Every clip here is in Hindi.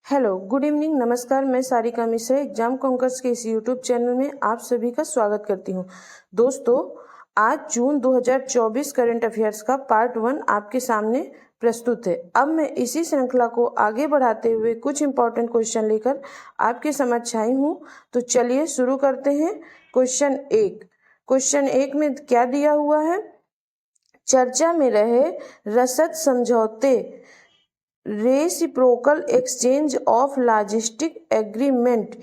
हेलो, गुड इवनिंग, नमस्कार। मैं सारिका मिश्रा एग्जाम कॉन्कर्स के इस यूट्यूब चैनल में आप सभी का स्वागत करती हूँ। दोस्तों, आज जून 2024 करंट अफेयर्स का पार्ट 1 आपके सामने प्रस्तुत है। अब मैं इसी श्रृंखला को आगे बढ़ाते हुए कुछ इंपॉर्टेंट क्वेश्चन लेकर आपके समक्ष आई हूँ। तो चलिए शुरू करते हैं। क्वेश्चन एक में क्या दिया हुआ है? चर्चा में रहे रसद समझौते reciprocal exchange of logistic agreement,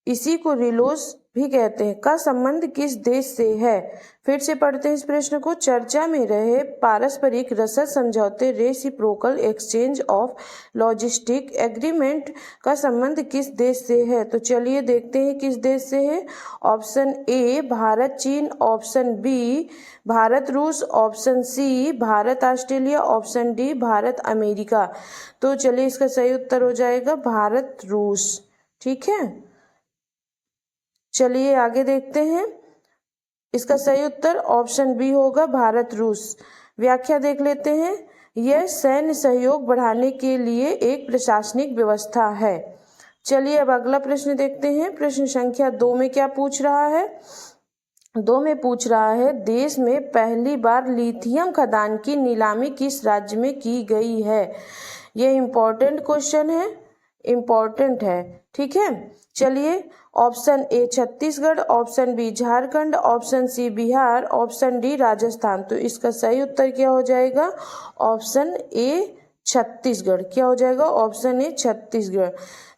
इसी को रिलोस भी कहते हैं, का संबंध किस देश से है? फिर से पढ़ते हैं इस प्रश्न को। चर्चा में रहे पारस्परिक रसद समझौते reciprocal exchange of logistic agreement का संबंध किस देश से है? तो चलिए देखते हैं किस देश से है। ऑप्शन ए भारत चीन, ऑप्शन बी भारत रूस, option C Bharat Australia, option D Bharat America. तो चलिए इसका सही उत्तर हो जाएगा भारत रूस। ठीक है, चलिए आगे देखते हैं। इसका सही उत्तर ऑप्शन बी होगा भारत रूस। व्याख्या देख लेते हैं। यह सैन्य सहयोग बढ़ाने के लिए एक प्रशासनिक व्यवस्था है। चलिए अब अगला प्रश्न देखते हैं। प्रश्न संख्या 2 में क्या पूछ रहा है? 2 में पूछ रहा है, देश में पहली बार लिथियम खदान की नीलामी किस राज्य में की गई है? यह इम्पोर्टेंट क्वेश्चन है, इम्पोर्टेंट है। ठीक है, चलिए option A Chhattisgarh, option B Jharkhand, option C Bihar, option D Rajasthan. तो इसका सही उत्तर क्या हो जाएगा? Option A Chhattisgarh. क्या हो जाएगा? Option A Chhattisgarh.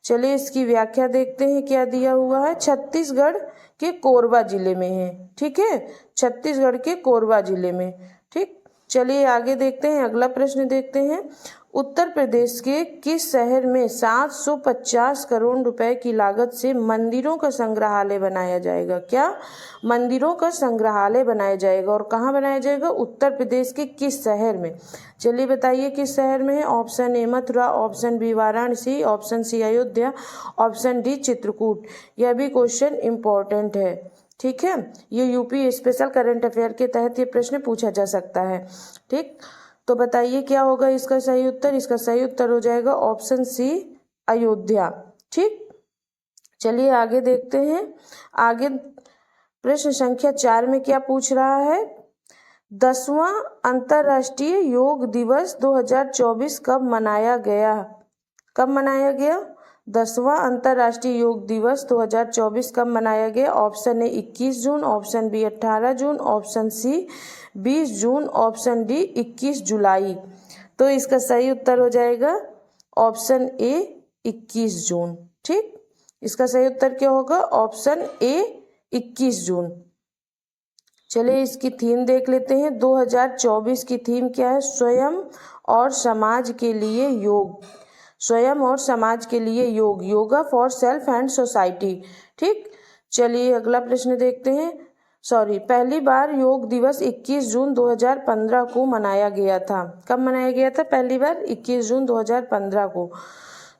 चलिए इसकी व्याख्या देखते हैं क्या दिया हुआ है। छत्तीसगढ़ के कोरबा जिले में है। ठीक है, छत्तीसगढ़ के कोरबा जिले में। ठीक, चलिए आगे देखते हैं। अगला प्रश्न देखते हैं। उत्तर प्रदेश के किस शहर में 750 करोड़ रुपए की लागत से मंदिरों का संग्रहालय बनाया जाएगा? क्या? मंदिरों का संग्रहालय बनाया जाएगा। और कहाँ बनाया जाएगा? उत्तर प्रदेश के किस शहर में? चलिए बताइए किस शहर में है। Option A Mathura, option B Varanasi, option C Ayodhya, option D Chitrakoot. यह भी क्वेश्चन इम्पोर्टेंट है। ठीक है, ये यूपी स्पेशल करंट अफेयर के तहत ये प्रश्न पूछा जा सकता है। ठीक, तो बताइए क्या होगा इसका सही उत्तर? इसका सही उत्तर हो जाएगा ऑप्शन सी अयोध्या। ठीक, चलिए आगे देखते हैं। आगे प्रश्न संख्या 4 में क्या पूछ रहा है? 10वां अंतर्राष्ट्रीय योग दिवस 2024 कब मनाया गया? कब मनाया गया? 10वां अंतर्राष्ट्रीय योग दिवस 2024 कब मनाया गया? ऑप्शन ए 21 जून, ऑप्शन बी 18 जून, ऑप्शन सी 20 जून, ऑप्शन डी 21 जुलाई। तो इसका सही उत्तर हो जाएगा ऑप्शन ए 21 जून। ठीक, इसका सही उत्तर क्या होगा? ऑप्शन ए 21 जून। चलिए इसकी थीम देख लेते हैं। 2024 की थीम क्या है? स्वयं और समाज के लिए योग। स्वयं और समाज के लिए योग, yoga for self and society. ठीक, चलिए अगला प्रश्न देखते हैं। पहली बार योग दिवस 21 जून 2015 को मनाया गया था। कब मनाया गया था पहली बार? 21 जून 2015 को।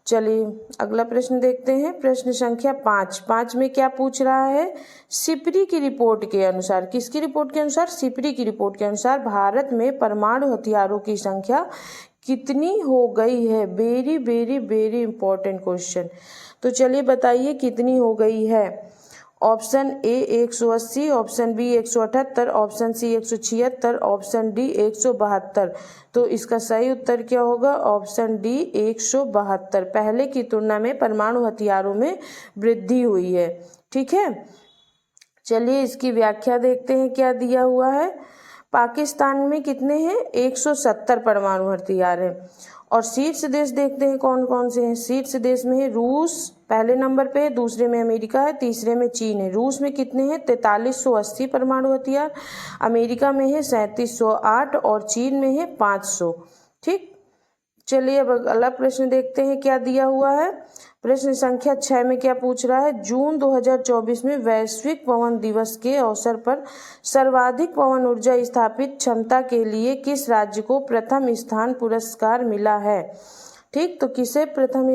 चलिए अगला प्रश्न देखते हैं। प्रश्न संख्या 5 में क्या पूछ रहा है? सिपरी की रिपोर्ट के अनुसार, किसकी रिपोर्ट के अनुसार? सिपरी की रिपोर्ट के अनुसार भारत में परमाणु हथियारों की संख्या कितनी हो गई है? Very very very important question. तो चलिए बताइए कितनी हो गई है। Option A 180, option B 178, option C 176, option D 172। तो इसका सही उत्तर क्या होगा? Option D 172। पहले की तुलना में परमाणु हथियारों में वृद्धि हुई है। ठीक है, चलिए इसकी व्याख्या देखते हैं क्या दिया हुआ है। पाकिस्तान में कितने हैं? 170 परमाणु हथियार हैं। और शीर्ष देश देखते हैं कौन कौन से हैं। शीर्ष देश में है रूस, पहले नंबर पे है, दूसरे में अमेरिका है, तीसरे में चीन है। रूस में कितने हैं? 4380 परमाणु हथियार। अमेरिका में है 3708 और चीन में है 500। ठीक, चलिए अब अगला प्रश्न देखते हैं क्या दिया हुआ है। प्रश्न संख्या 6 में क्या पूछ रहा है? जून 2024 में वैश्विक पवन दिवस के अवसर पर सर्वाधिक पवन ऊर्जा स्थापित क्षमता के लिए किस राज्य को प्रथम स्थान पुरस्कार मिला है? ठीक, तो किसे प्रथम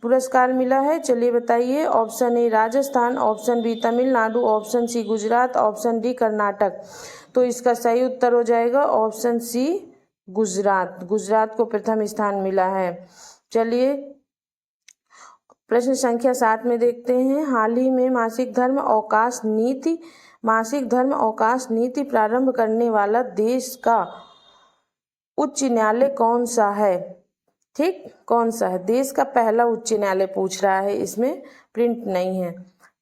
पुरस्कार मिला है? चलिए बताइए। Option A Rajasthan, option B Tamil Nadu, option C Gujarat, option D Karnataka. तो इसका सही उत्तर हो जाएगा ऑप्शन सी गुजरात। गुजरात को प्रथम स्थान मिला है। चलिए प्रश्न संख्या 7 में देखते हैं, हाल ही में मासिक धर्म अवकाश नीति प्रारंभ करने वाला देश का उच्च न्यायालय कौन सा है? ठीक, कौन सा है? देश का पहला उच्च न्यायालय पूछ रहा है, इसमें प्रिंट नहीं है।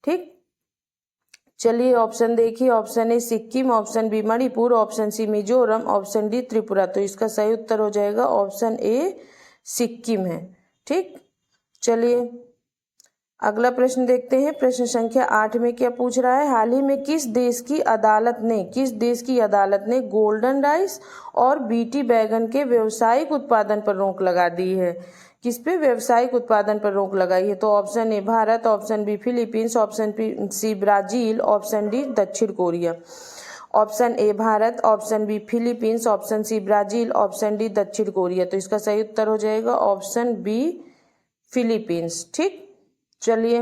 ठीक, चलिए ऑप्शन देखिए। Option A Sikkim, option B Manipur, option C Mizoram, option D Tripura. तो इसका सही उत्तर हो जाएगा ऑप्शन ए सिक्किम है। ठीक, चलिए अगला प्रश्न देखते हैं। प्रश्न संख्या 8 में क्या पूछ रहा है, हाल ही में किस देश की अदालत ने गोल्डन राइस और बीटी बैगन के व्यावसायिक उत्पादन पर रोक लगा दी है? किस पे व्यावसायिक उत्पादन पर रोक लगाई है? तो option A Bharat, option B Philippines, option C Brazil, option D दक्षिण Korea. Option A Bharat, option B Philippines, option C Brazil, option D दक्षिण कोरिया। तो इसका सही उत्तर हो जाएगा ऑप्शन बी फिलीपींस। ठीक, चलिए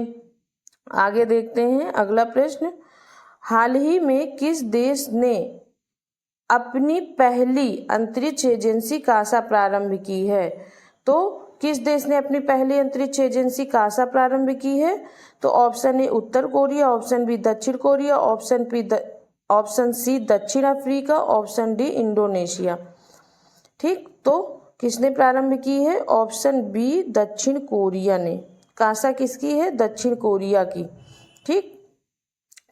आगे देखते हैं अगला प्रश्न, हाल ही में किस देश ने अपनी पहली अंतरिक्ष एजेंसी कासा प्रारंभ की है? तो किस देश ने अपनी पहली अंतरिक्ष एजेंसी कासा प्रारंभ की है? तो ऑप्शन ए उत्तर कोरिया, ऑप्शन बी दक्षिण कोरिया, ऑप्शन सी दक्षिण अफ्रीका, ऑप्शन डी इंडोनेशिया। ठीक, तो किसने प्रारंभ की है? ऑप्शन बी दक्षिण कोरिया ने। कासा किसकी है? दक्षिण कोरिया की। ठीक,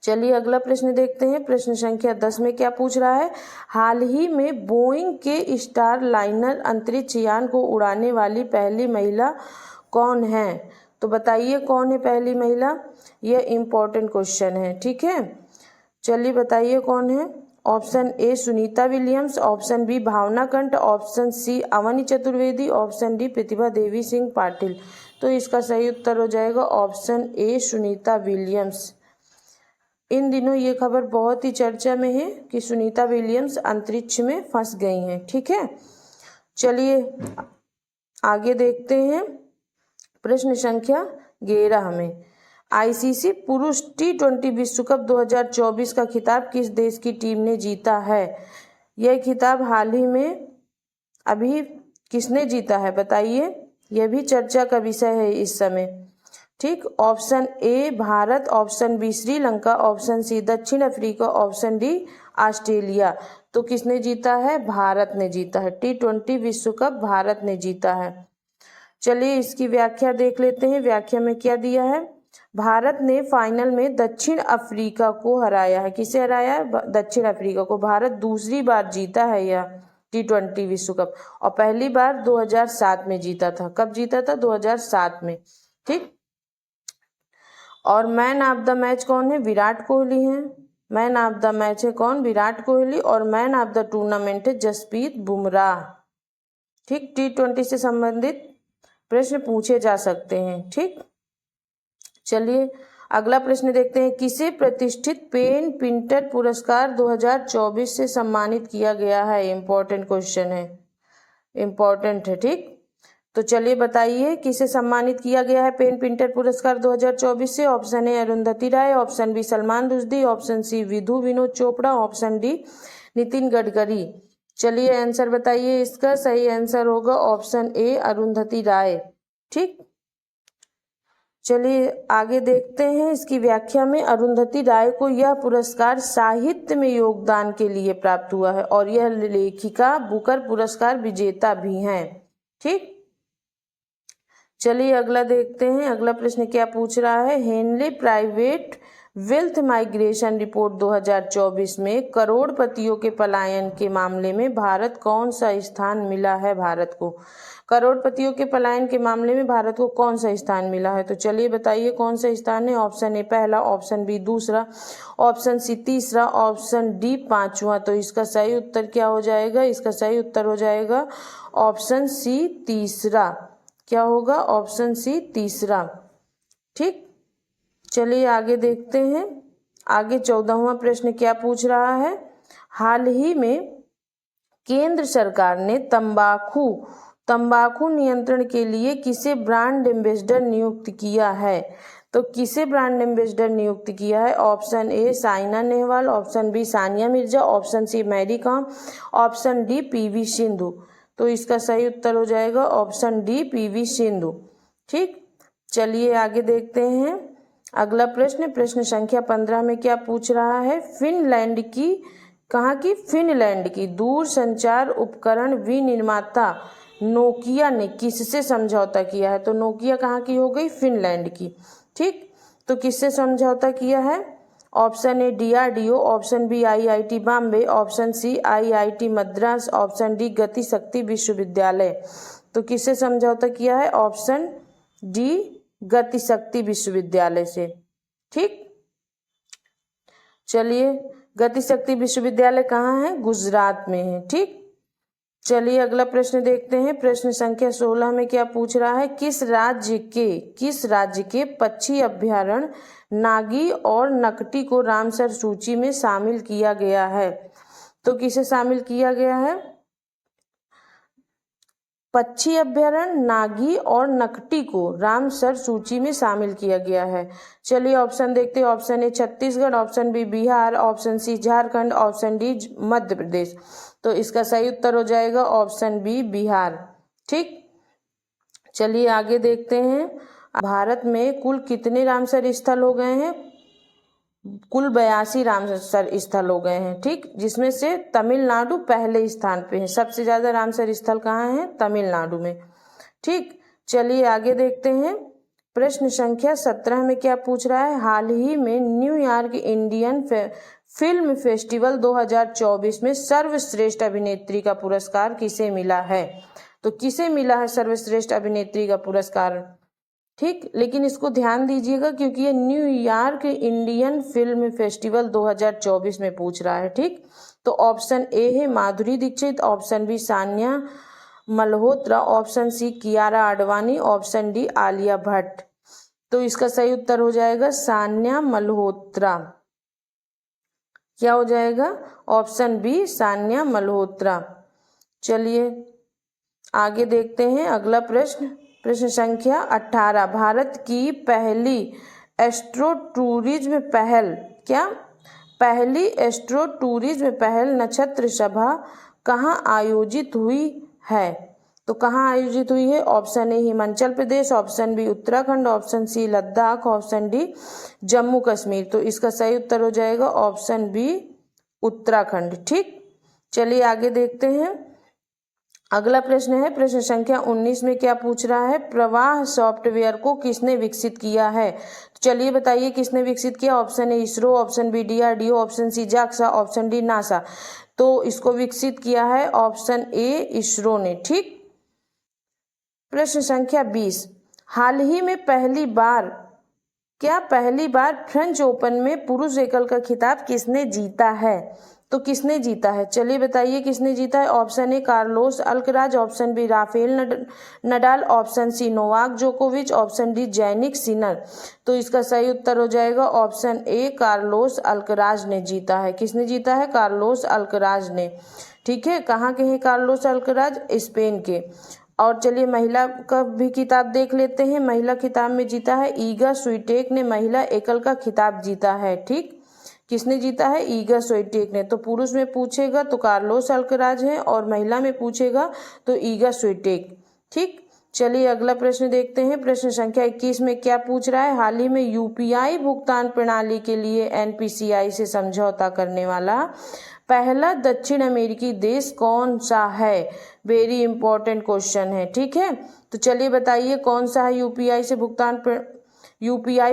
चलिए अगला प्रश्न देखते हैं। प्रश्न संख्या 10 में क्या पूछ रहा है, हाल ही में बोइंग के स्टार लाइनर अंतरिक्ष यान को उड़ाने वाली पहली महिला कौन है? तो बताइए कौन है पहली महिला? यह इम्पोर्टेंट क्वेश्चन है। ठीक है, चलिए बताइए कौन है। Option A Sunita Williams, option B Bhawana Kanth, option C Avani Chaturvedi, option D Pratibha Devi Singh Patil. तो इसका सही उत्तर हो जाएगा ऑप्शन ए सुनीता विलियम्स। इन दिनों ये खबर बहुत ही चर्चा में है कि सुनीता विलियम्स अंतरिक्ष में फंस गई हैं। ठीक है, चलिए आगे देखते हैं। प्रश्न संख्या 11 में, आईसीसी पुरुष T20 विश्व कप 2024 का खिताब किस देश की टीम ने जीता है? यह खिताब हाल ही में अभी किसने जीता है बताइए? यह भी चर्चा का विषय है इस समय। ठीक, option A Bharat, option B Sri Lanka, option C दक्षिण अफ्रीका, ऑप्शन डी ऑस्ट्रेलिया। तो किसने जीता है? भारत ने जीता है। T20 विश्व कप भारत ने जीता है। चलिए इसकी व्याख्या देख लेते हैं। व्याख्या में क्या दिया है, भारत ने फाइनल में दक्षिण अफ्रीका को हराया है। किसे हराया है? दक्षिण अफ्रीका को। भारत दूसरी बार जीता है यह T20 विश्व कप, और पहली बार 2007 में जीता था। कब जीता था? 2007 में। ठीक, और मैन ऑफ द मैच कौन है? विराट कोहली है। मैन ऑफ द मैच है कौन? विराट कोहली। और मैन ऑफ द टूर्नामेंट है जसप्रीत बुमराह। ठीक, T20 से संबंधित प्रश्न पूछे जा सकते हैं। ठीक, चलिए अगला प्रश्न देखते हैं, किसे प्रतिष्ठित पेन पिंटर पुरस्कार 2024 से सम्मानित किया गया है? इम्पोर्टेंट क्वेश्चन है, इम्पोर्टेंट है। ठीक, तो चलिए बताइए किसे सम्मानित किया गया है पेन पिंटर पुरस्कार 2024 से? Option A Arundhati Roy, option B Salman Rushdie, option C Vidhu Vinod Chopra, option D Nitin Gadkari. चलिए आंसर बताइए इसका। सही आंसर होगा ऑप्शन ए अरुंधति राय। ठीक, चलिए आगे देखते हैं इसकी व्याख्या में। अरुंधति राय को यह पुरस्कार साहित्य में योगदान के लिए प्राप्त हुआ है, और यह लेखिका बुकर पुरस्कार विजेता भी हैं। ठीक, चलिए अगला देखते हैं। अगला प्रश्न क्या पूछ रहा है, Henley private wealth migration report 2024 में करोड़पतियों के पलायन के मामले में भारत कौन सा स्थान मिला है? भारत को करोड़पतियों के पलायन के मामले में भारत को कौन सा स्थान मिला है? तो चलिए बताइए कौन सा स्थान है। ऑप्शन ए पहला, ऑप्शन बी दूसरा, ऑप्शन सी तीसरा, ऑप्शन डी पांचवा। तो इसका सही उत्तर क्या हो जाएगा? इसका सही उत्तर हो जाएगा ऑप्शन सी तीसरा। क्या होगा? ऑप्शन सी तीसरा। ठीक, चलिए आगे देखते हैं। आगे 14वां प्रश्न क्या पूछ रहा है, हाल ही में केंद्र सरकार ने तंबाकू नियंत्रण के लिए किसे ब्रांड एम्बेसडर नियुक्त किया है? तो किसे ब्रांड एम्बेसडर नियुक्त किया है? Option A Saina Nehwal, option B Sania Mirza, option C Mary Kom, option D PV Sindhu. तो इसका सही उत्तर हो जाएगा ऑप्शन डी पीवी सिंधु। ठीक, चलिए आगे देखते हैं अगला प्रश्न। प्रश्न संख्या 15 में क्या पूछ रहा है? फिनलैंड की, कहाँ की? फिनलैंड की दूर संचार उपकरण विनिर्माता नोकिया ने किससे समझौता किया है? तो नोकिया कहाँ की हो गई? फिनलैंड की। ठीक, तो किससे समझौता किया है? Option A DRDO, option B IIT Bombay, option C IIT Madras, option D Gati Shakti विश्वविद्यालय। तो किससे समझौता किया है? ऑप्शन डी गति शक्ति विश्वविद्यालय से। ठीक, चलिए गति शक्ति विश्वविद्यालय कहाँ है? गुजरात में है। ठीक, चलिए अगला प्रश्न देखते हैं। प्रश्न संख्या 16 में क्या पूछ रहा है? किस राज्य के पक्षी अभ्यारण्य नागी और नकटी को रामसर सूची में शामिल किया गया है? तो किसे शामिल किया गया है? पक्षी अभ्यारण्य नागी और नकटी को रामसर सूची में शामिल किया गया है। चलिए ऑप्शन देखते हैं। Option A Chhattisgarh, option B Bihar, option C Jharkhand, option D Madhya Pradesh. तो इसका सही उत्तर हो जाएगा ऑप्शन बी बिहार। ठीक, चलिए आगे देखते हैं। भारत में कुल कितने रामसर स्थल हो गए हैं? कुल 82 रामसर स्थल हो गए हैं। ठीक, जिसमें से तमिलनाडु पहले स्थान पे है। सबसे ज्यादा रामसर स्थल कहाँ है? तमिलनाडु में। ठीक, चलिए आगे देखते हैं। प्रश्न संख्या 17 में क्या पूछ रहा है? हाल ही में न्यूयॉर्क इंडियन फिल्म फेस्टिवल 2024 में सर्वश्रेष्ठ अभिनेत्री का पुरस्कार किसे मिला है? तो किसे मिला है सर्वश्रेष्ठ अभिनेत्री का पुरस्कार? ठीक, लेकिन इसको ध्यान दीजिएगा क्योंकि ये न्यूयॉर्क इंडियन फिल्म फेस्टिवल 2024 में पूछ रहा है। ठीक, तो ऑप्शन ए है Madhuri Dixit, option B Sanya Malhotra, option C Kiara Advani, option D Alia Bhatt. तो इसका सही उत्तर हो जाएगा सान्या मल्होत्रा। क्या हो जाएगा? Option B Sanya Malhotra. चलिए आगे देखते हैं अगला प्रश्न। प्रश्न संख्या 18, भारत की पहली एस्ट्रो टूरिज्म पहल, क्या पहली एस्ट्रो टूरिज्म पहल नक्षत्र सभा कहाँ आयोजित हुई है? तो कहाँ आयोजित हुई है? Option A Himachal Pradesh, option B Uttarakhand, option C Ladakh, option D Jammu Kashmir. तो इसका सही उत्तर हो जाएगा ऑप्शन बी उत्तराखंड। ठीक, चलिए आगे देखते हैं। अगला प्रश्न है प्रश्न संख्या 19 में क्या पूछ रहा है? प्रवाह सॉफ्टवेयर को किसने विकसित किया है? तो चलिए बताइए किसने विकसित किया? Option A ISRO, option B DRDO, option C JAXA, option D NASA. तो इसको विकसित किया है ऑप्शन ए इसरो ने। ठीक, प्रश्न संख्या 20, हाल ही में पहली बार फ्रेंच ओपन में पुरुष एकल का खिताब किसने जीता है? तो किसने जीता है? चलिए बताइए किसने जीता है? Option A Carlos Alcaraz, option B Rafael Nadal, option C Novak जोकोविच, ऑप्शन डी जैनिक सिनर। तो इसका सही उत्तर हो जाएगा ऑप्शन ए कार्लोस अल्कराज ने जीता है। किसने जीता है? कार्लोस अल्कराज ने। ठीक है, कहाँ के हैं कार्लोस अल्कराज? स्पेन के। और चलिए महिला का भी खिताब देख लेते हैं। महिला खिताब में जीता है ईगा स्वीटेक ने महिला एकल का खिताब जीता है। ठीक, किसने जीता है? ईगा स्वीटेक ने। तो पुरुष में पूछेगा तो कार्लोस अल्कराज है और महिला में पूछेगा तो ईगा स्वीटेक। ठीक, चलिए अगला प्रश्न देखते हैं। प्रश्न संख्या 21 में क्या पूछ रहा है? हाल ही में UPI भुगतान प्रणाली के लिए NPCI से समझौता करने वाला पहला दक्षिण अमेरिकी देश कौन सा है? वेरी इंपॉर्टेंट क्वेश्चन है। ठीक है, तो चलिए बताइए कौन सा है UPI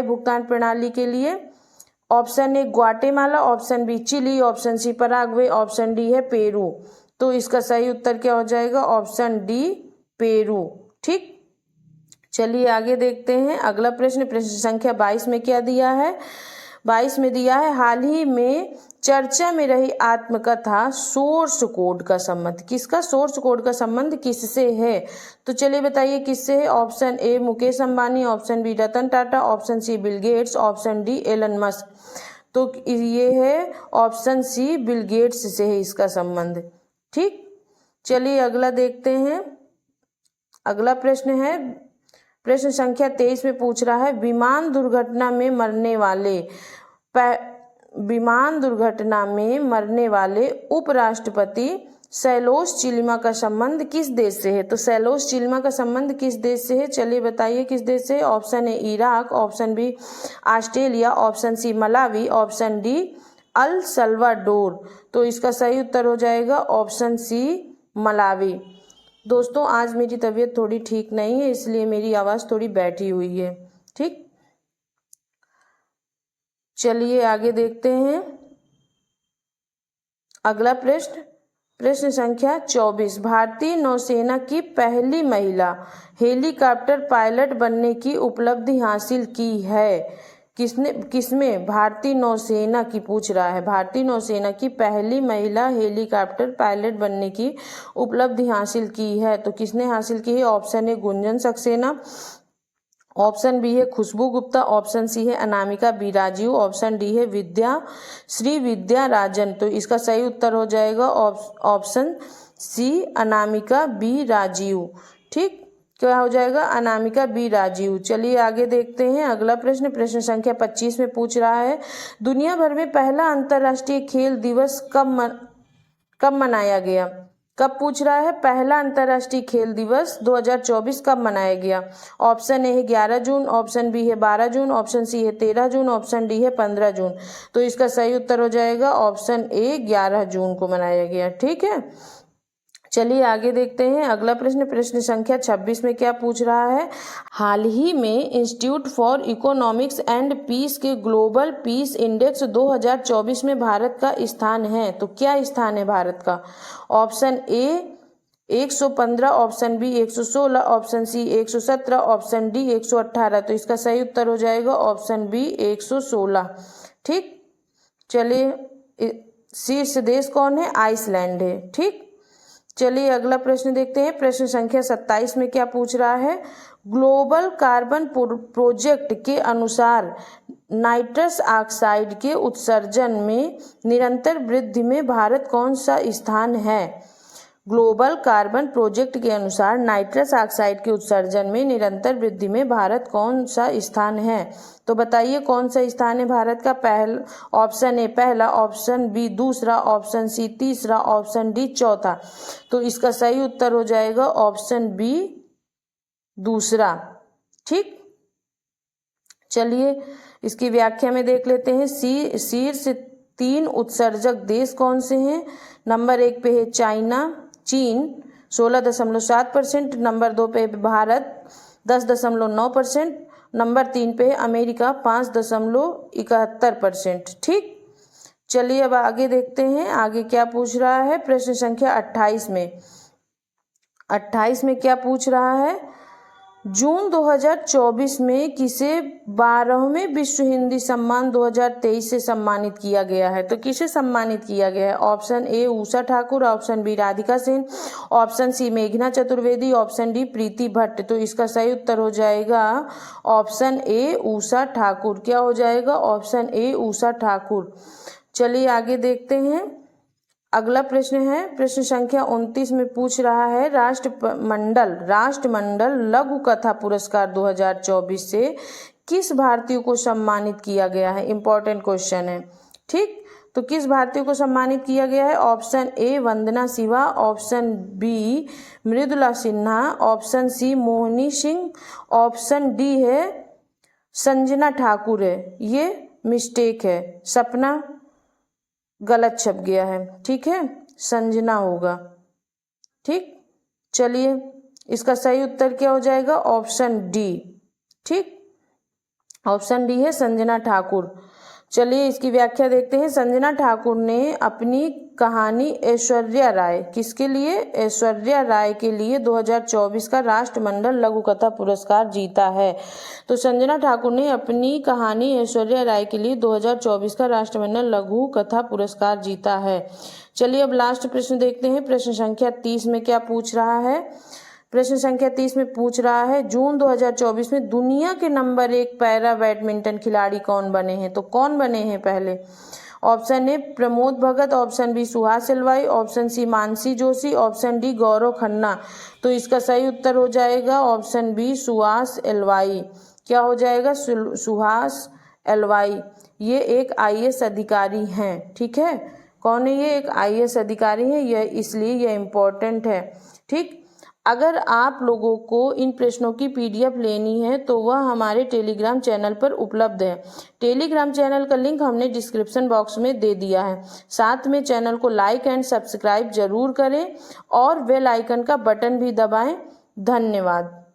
भुगतान प्रणाली के लिए? Option A Guatemala, option B Chile, option C Paraguay, option D है पेरू। तो इसका सही उत्तर क्या हो जाएगा? Option D Peru. ठीक, चलिए आगे देखते हैं अगला प्रश्न। प्रश्न संख्या 22 में क्या दिया है? 22 में दिया है हाल ही में चर्चा में रही आत्मकथा सोर्स कोड का संबंध, किसका सोर्स कोड का संबंध किससे है? तो चलिए बताइए किससे है? Option A Mukesh Ambani, option B Ratan Tata, option C Bill Gates, option D Elon Musk. तो ये है ऑप्शन सी बिल गेट्स से है इसका संबंध। ठीक, चलिए अगला देखते हैं। अगला प्रश्न है प्रश्न संख्या 23 में पूछ रहा है विमान दुर्घटना में मरने वाले उपराष्ट्रपति सैलोस चिलिमा का संबंध किस देश से है? तो सैलोस चिलिमा का संबंध किस देश से है? चलिए बताइए किस देश से। Option A Iraq, option B Australia, option C Malawi, option D El Salvador. तो इसका सही उत्तर हो जाएगा ऑप्शन सी मलावी। दोस्तों आज मेरी तबीयत थोड़ी ठीक नहीं है, इसलिए मेरी आवाज़ थोड़ी बैठी हुई है। ठीक, चलिए आगे देखते हैं अगला प्रश्न। प्रश्न संख्या 24। भारतीय नौसेना की पहली महिला हेलीकॉप्टर पायलट बनने की उपलब्धि हासिल की है किसमें? भारतीय नौसेना की पूछ रहा है। भारतीय नौसेना की पहली महिला हेलीकॉप्टर पायलट बनने की उपलब्धि हासिल की है, तो किसने हासिल की है? Option A Gunjan Saxena, option B है खुशबू गुप्ता, ऑप्शन सी है Anamika B Rajeev, option D है श्री विद्या राजन। तो इसका सही उत्तर हो जाएगा option C Anamika B Rajeev. ठीक, क्या हो जाएगा? अनामिका बी राजीव। चलिए आगे देखते हैं अगला प्रश्न। प्रश्न संख्या 25 में पूछ रहा है दुनिया भर में पहला अंतर्राष्ट्रीय खेल दिवस कब मनाया गया? कब पूछ रहा है? पहला अंतर्राष्ट्रीय खेल दिवस 2024 कब मनाया गया? ऑप्शन ए है 11 जून, ऑप्शन बी है 12 जून, ऑप्शन सी है 13 जून, ऑप्शन डी है 15 जून। तो इसका सही उत्तर हो जाएगा ऑप्शन ए 11 जून को मनाया गया। ठीक है, चलिए आगे देखते हैं अगला प्रश्न। प्रश्न संख्या 26 में क्या पूछ रहा है? हाल ही में institute for economics and peace के ग्लोबल पीस इंडेक्स 2024 में भारत का स्थान है, तो क्या स्थान है भारत का? Option A 115, option B 116, option C 117, option D 118। तो इसका सही उत्तर हो जाएगा ऑप्शन बी 116। ठीक, चलिए शीर्ष देश कौन है? आइसलैंड है। ठीक, चलिए अगला प्रश्न देखते हैं। प्रश्न संख्या 27 में क्या पूछ रहा है? ग्लोबल कार्बन प्रोजेक्ट के अनुसार नाइट्रस ऑक्साइड के उत्सर्जन में निरंतर वृद्धि में भारत कौन सा स्थान है? ग्लोबल कार्बन प्रोजेक्ट के अनुसार नाइट्रस ऑक्साइड के उत्सर्जन में निरंतर वृद्धि में भारत कौन सा स्थान है? तो बताइए कौन सा स्थान है भारत का? ऑप्शन ए पहला, ऑप्शन बी दूसरा, ऑप्शन सी तीसरा, ऑप्शन डी चौथा। तो इसका सही उत्तर हो जाएगा ऑप्शन बी दूसरा। ठीक, चलिए इसकी व्याख्या में देख लेते हैं। शीर्ष 3 उत्सर्जक देश कौन से हैं? नंबर 1 पे है चीन 16.7%, नंबर 2 पे भारत 10.9%, नंबर 3 पे है अमेरिका 5.71%। ठीक, चलिए अब आगे देखते हैं आगे क्या पूछ रहा है। प्रश्न संख्या 28 में क्या पूछ रहा है? जून 2024 में किसे 12वें विश्व हिंदी सम्मान 2023 से सम्मानित किया गया है? तो किसे सम्मानित किया गया है? Option A Usha Thakur, option B Radhika Sen, option C मेघना चतुर्वेदी, ऑप्शन डी प्रीति भट्ट। तो इसका सही उत्तर हो जाएगा ऑप्शन ए उषा ठाकुर। क्या हो जाएगा? Option A Usha Thakur. चलिए आगे देखते हैं अगला प्रश्न है। प्रश्न संख्या 29 में पूछ रहा है राष्ट्रमंडल लघु कथा पुरस्कार 2024 से किस भारतीय को सम्मानित किया गया है? इंपॉर्टेंट क्वेश्चन है। ठीक, तो किस भारतीय को सम्मानित किया गया है? Option A Vandana Shiva, option B Mridula Sinha, option C Mohini Singh, option D है संजना ठाकुर है। ये मिस्टेक है, सपना गलत छप गया है। ठीक है, संजना होगा। ठीक, चलिए इसका सही उत्तर क्या हो जाएगा? Option D. ठीक, ऑप्शन डी है संजना ठाकुर। चलिए इसकी व्याख्या देखते हैं। संजना ठाकुर ने अपनी कहानी ऐश्वर्या राय किसके लिए? ऐश्वर्या राय के लिए 2024 का राष्ट्रमंडल लघु कथा पुरस्कार जीता है। तो संजना ठाकुर ने अपनी कहानी ऐश्वर्या राय के लिए 2024 का राष्ट्रमंडल लघु कथा पुरस्कार जीता है। चलिए अब लास्ट प्रश्न देखते हैं। प्रश्न संख्या 30 में क्या पूछ रहा है? प्रश्न संख्या 30 में पूछ रहा है जून 2024 में दुनिया के नंबर 1 पैरा बैडमिंटन खिलाड़ी कौन बने हैं? तो कौन बने हैं पहले? Option A Pramod Bhagat, option B Suhas L Y, option C Manasi Joshi, option D Gaurav Khanna. तो इसका सही उत्तर हो जाएगा ऑप्शन बी सुहास एलवाई। क्या हो जाएगा? सुहास एलवाई। ये एक IAS अधिकारी हैं। ठीक है, कौन है ये? एक IAS अधिकारी है, यह इसलिए यह इम्पोर्टेंट है। ठीक, अगर आप लोगों को इन प्रश्नों की PDF लेनी है तो वह हमारे टेलीग्राम चैनल पर उपलब्ध है। टेलीग्राम चैनल का लिंक हमने डिस्क्रिप्शन बॉक्स में दे दिया है। साथ में चैनल को लाइक एंड सब्सक्राइब जरूर करें और बेल आइकन का बटन भी दबाएं। धन्यवाद।